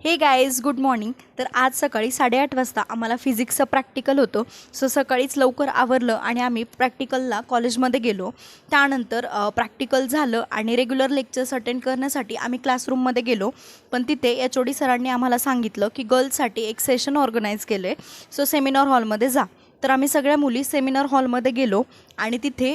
हे guys good morning. तर आज सकाळी 8:30 वाजता आम्हाला फिजिक्सचं प्रॅक्टिकल होतं. सो सकाळीच लवकर आवरलं आणि आम्ही प्रॅक्टिकलला कॉलेजमध्ये गेलो. त्यानंतर प्रॅक्टिकल झालं आणि रेग्युलर लेक्चर्स अटेंड करण्यासाठी आम्ही क्लासरूममध्ये गेलो. पण तिथे HOD सरांनी आम्हाला सांगितलं की गर्ल्ससाठी एक सेशन ऑर्गनाईज केलं आहे, सो सेमिनार हॉलमध्ये जा. तर आम्ही सगळ्या मुली सेमिनार हॉलमध्ये गेलो आणि तिथे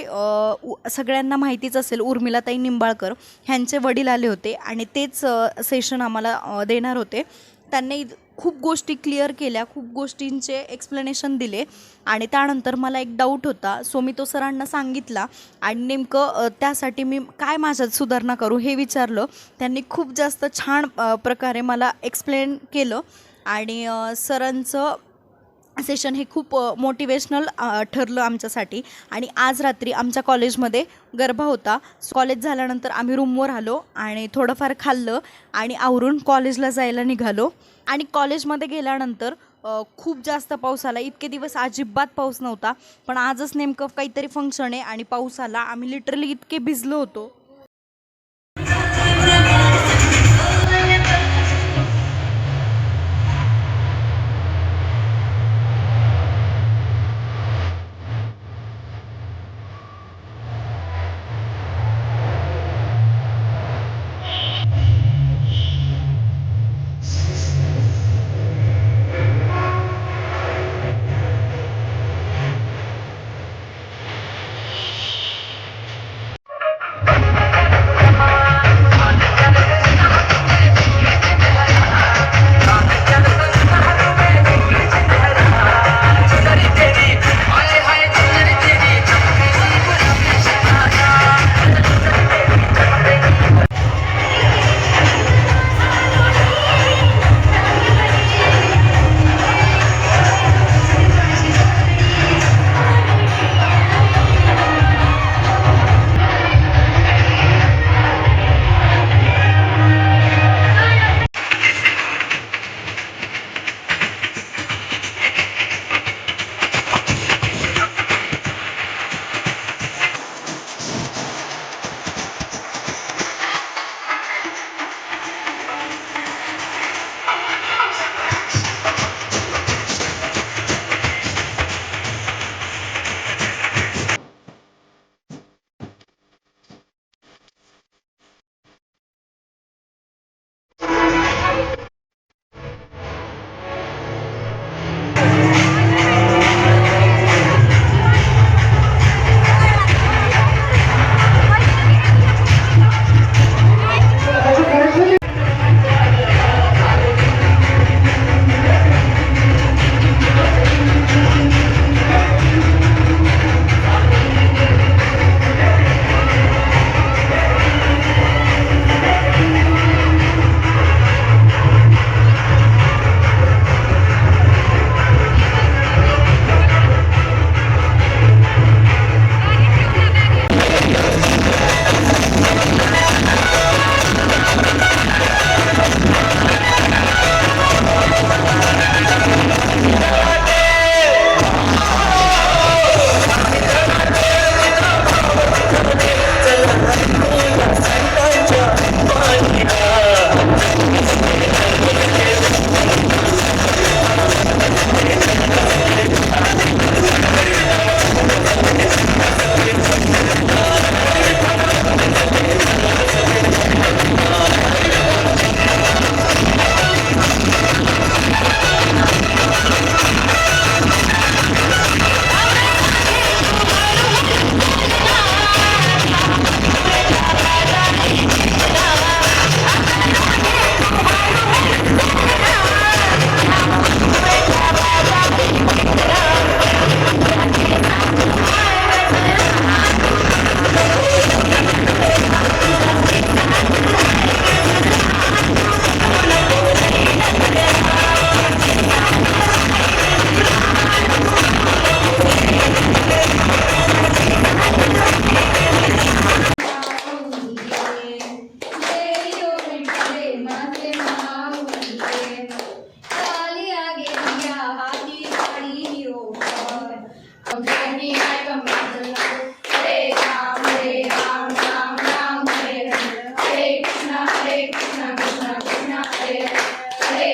सगळ्यांना माहितीच असेल उर्मिलाताई निंबाळकर ह्यांचे वडील आले होते आणि तेच सेशन आम्हाला देणार होते. त्यांनी खूप गोष्टी क्लिअर केल्या, खूप गोष्टींचे एक्सप्लेनेशन दिले आणि त्यानंतर मला एक डाऊट होता, सो मी तो सरांना सांगितला आणि नेमकं त्यासाठी मी काय माझ्यात सुधारणा करू हे विचारलं. त्यांनी खूप जास्त छान प्रकारे मला एक्सप्लेन केलं आणि सरांचं सेशन हे खूप मोटिवेशनल ठरलं आमच्यासाठी. आणि आज रात्री आमच्या कॉलेजमध्ये गरबा होता. कॉलेज झाल्यानंतर आम्ही रूमवर आलो आणि थोडंफार खाल्लं आणि आवरून कॉलेजला जायला निघालो. आणि कॉलेजमध्ये गेल्यानंतर खूप जास्त पाऊस आला. इतके दिवस अजिबात पाऊस नव्हता, पण आजच नेमकं काहीतरी फंक्शन आहे आणि पाऊस आला. आम्ही लिटरली इतके भिजलो होतो.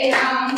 राम